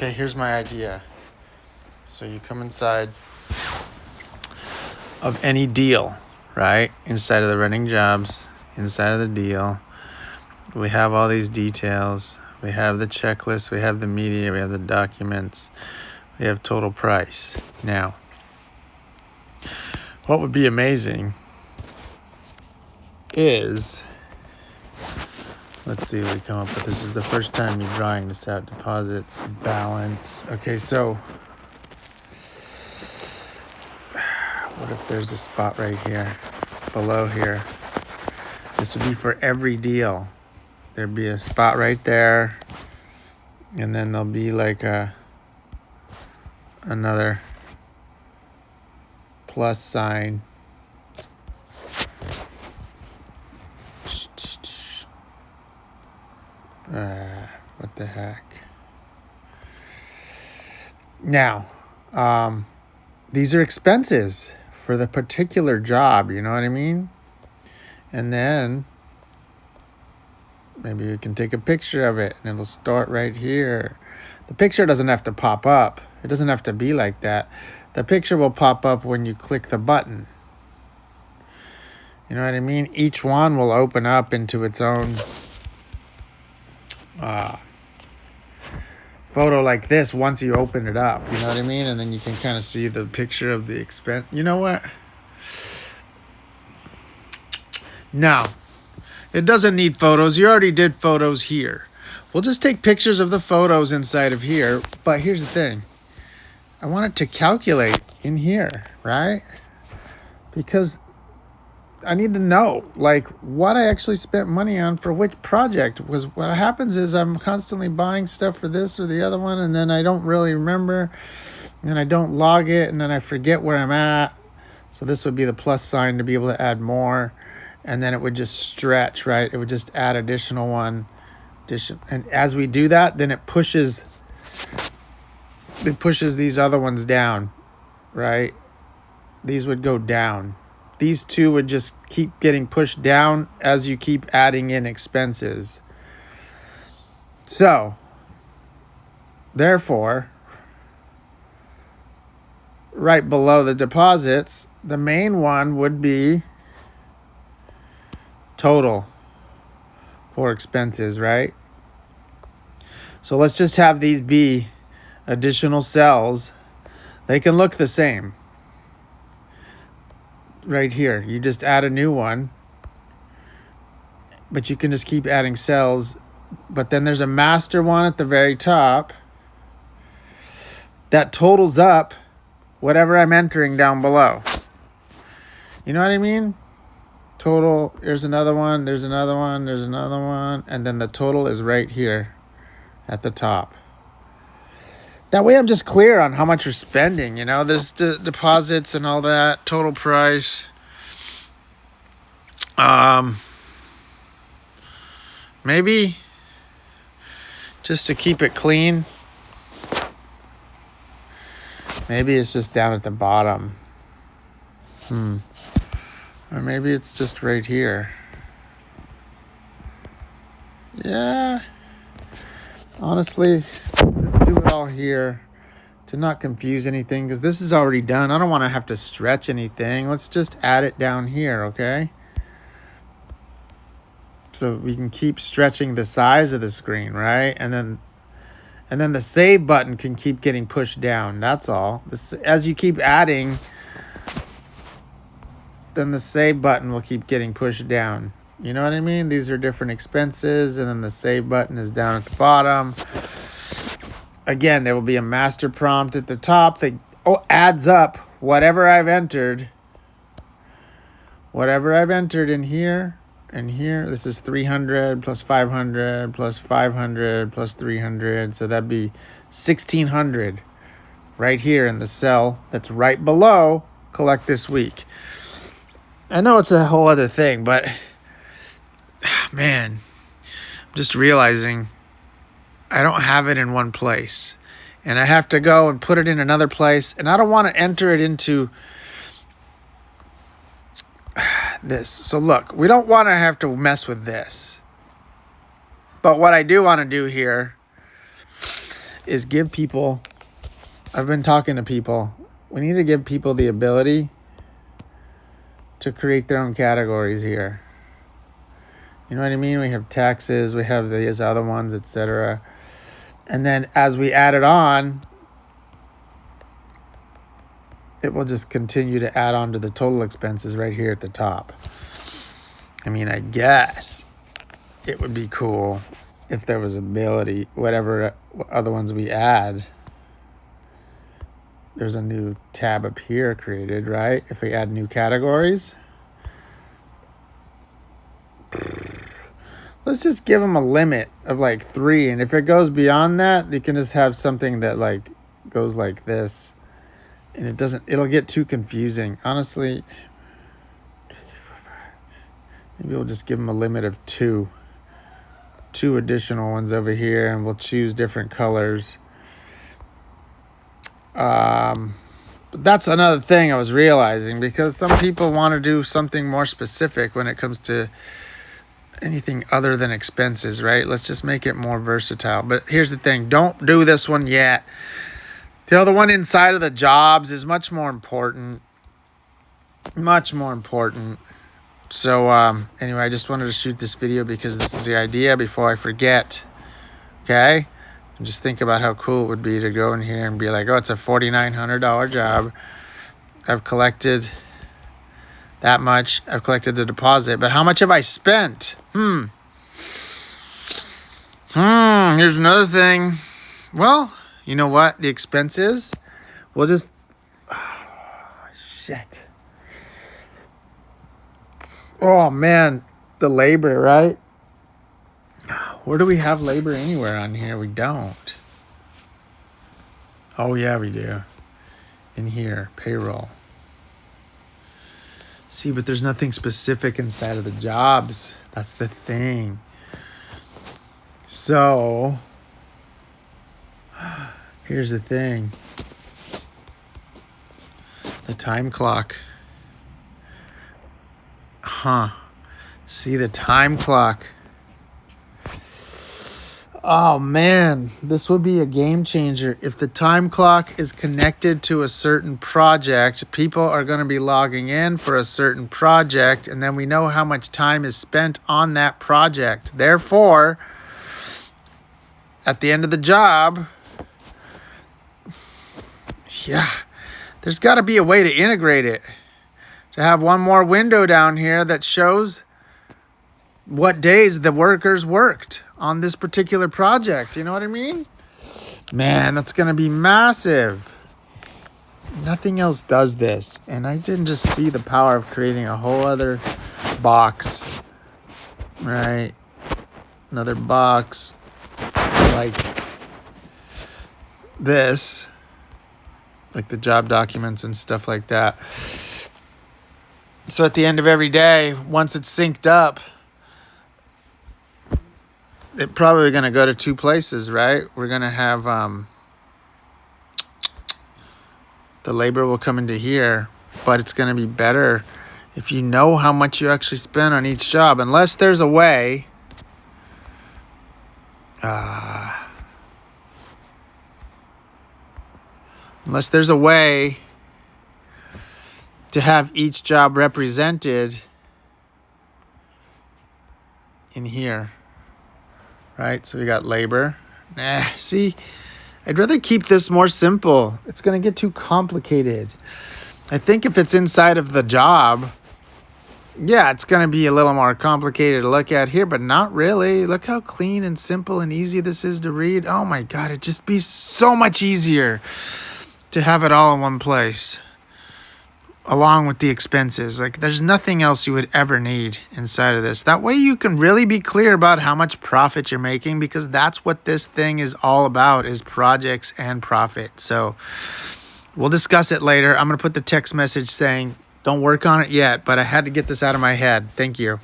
Okay, here's my idea. So you come inside of any deal, right? Inside of the running jobs, inside of the deal, we have all these details. We have the checklist, we have the media, we have the documents, we have total price. Now, what would be amazing is, let's see what we come up with. This is the first time you're drawing this out. Deposits, balance. Okay, so what if there's a spot right here, below here? This would be for every deal. There'd be a spot right there, and then there'll be like another plus sign. What the heck? Now, these are expenses for the particular job, you know what I mean? And then maybe you can take a picture of it and it'll start right here. The picture doesn't have to pop up. It doesn't have to be like that. The picture will pop up when you click the button. You know what I mean? Each one will open up into its own photo like this once you open it up. You know what I mean? And then you can kind of see the picture of the expense. You know what? No. It doesn't need photos. You already did photos here. We'll just take pictures of the photos inside of here. But here's the thing. I want it to calculate in here, right? Because I need to know, like, what I actually spent money on for which project. Because what happens is I'm constantly buying stuff for this or the other one, and then I don't really remember, and then I don't log it, and then I forget where I'm at. So this would be the plus sign to be able to add more. And then it would just stretch, right? It would just add additional one. And as we do that, then it pushes these other ones down, right? These would go down. These two would just keep getting pushed down as you keep adding in expenses. So, therefore, right below the deposits, the main one would be total for expenses, right? So let's just have these be additional cells. They can look the same. Right here, you just add a new one, but you can just keep adding cells. But then there's a master one at the very top that totals up whatever I'm entering down below. You know what I mean? Total, there's another one, there's another one, there's another one, and then the total is right here at the top. That way I'm just clear on how much you're spending, you know, there's the deposits and all that, total price. Maybe just to keep it clean, maybe it's just down at the bottom. Or maybe it's just right here. Yeah. Honestly, just do it all here to not confuse anything, because this is already done. I don't want to have to stretch anything. Let's just add it down here, okay? So we can keep stretching the size of the screen, right? And then the save button can keep getting pushed down. That's all. As you keep adding, then the save button will keep getting pushed down. You know what I mean? These are different expenses, and then the save button is down at the bottom. Again, there will be a master prompt at the top that adds up whatever I've entered. Whatever I've entered in here and here. This is 300 plus 500 plus 500 plus 300. So that'd be 1,600 right here in the cell that's right below collect this week. I know it's a whole other thing, but man, I'm just realizing I don't have it in one place, and I have to go and put it in another place, and I don't want to enter it into this. So look, we don't want to have to mess with this. But what I do want to do here is give people, I've been talking to people, we need to give people the ability to create their own categories here. You know what I mean? We have taxes, we have these other ones, etc. And then as we add it on, it will just continue to add on to the total expenses right here at the top. I mean, I guess it would be cool if there was ability, whatever other ones we add. There's a new tab up here created, right? If we add new categories. Let's just give them a limit of like 3. And if it goes beyond that, you can just have something that like goes like this. And it'll get too confusing. Honestly, maybe we'll just give them a limit of 2. 2 additional ones over here, and we'll choose different colors. But that's another thing I was realizing, because some people want to do something more specific when it comes to anything other than expenses, right? Let's just make it more versatile. But here's the thing. Don't do this one yet. The other one inside of the jobs is much more important. Much more important. So anyway, I just wanted to shoot this video because this is the idea before I forget. Okay? And just think about how cool it would be to go in here and be like, oh, it's a $4,900 job. I've collected that much. I've collected the deposit. But how much have I spent? Here's another thing. Well, you know what? The expenses, we'll just... shit. Oh, man. The labor, right? Where do we have labor anywhere on here? We don't. Oh, yeah, we do. In here, payroll. See, but there's nothing specific inside of the jobs. That's the thing. So, here's the thing. The time clock. See, the time clock. Oh, man. This would be a game changer. If the time clock is connected to a certain project, people are going to be logging in for a certain project, and then we know how much time is spent on that project. Therefore, at the end of the job, there's got to be a way to integrate it. To have one more window down here that shows what days the workers worked on this particular project. You know what I mean? Man, that's going to be massive. Nothing else does this. And I didn't just see the power of creating a whole other box. Right? Another box like this. Like the job documents and stuff like that. So at the end of every day, once it's synced up, it's probably going to go to 2 places, right? We're going to have the labor will come into here, but it's going to be better if you know how much you actually spend on each job, unless there's a way. Unless there's a way to have each job represented in here. Right? So we got labor. See, I'd rather keep this more simple. It's going to get too complicated. I think if it's inside of the job, yeah, it's going to be a little more complicated to look at here, but not really. Look how clean and simple and easy this is to read. Oh my God, it'd just be so much easier to have it all in one place, along with the expenses. Like, there's nothing else you would ever need inside of this. That way you can really be clear about how much profit you're making, because that's what this thing is all about, is projects and profit. So we'll discuss it later. I'm going to put the text message saying, don't work on it yet, but I had to get this out of my head. Thank you.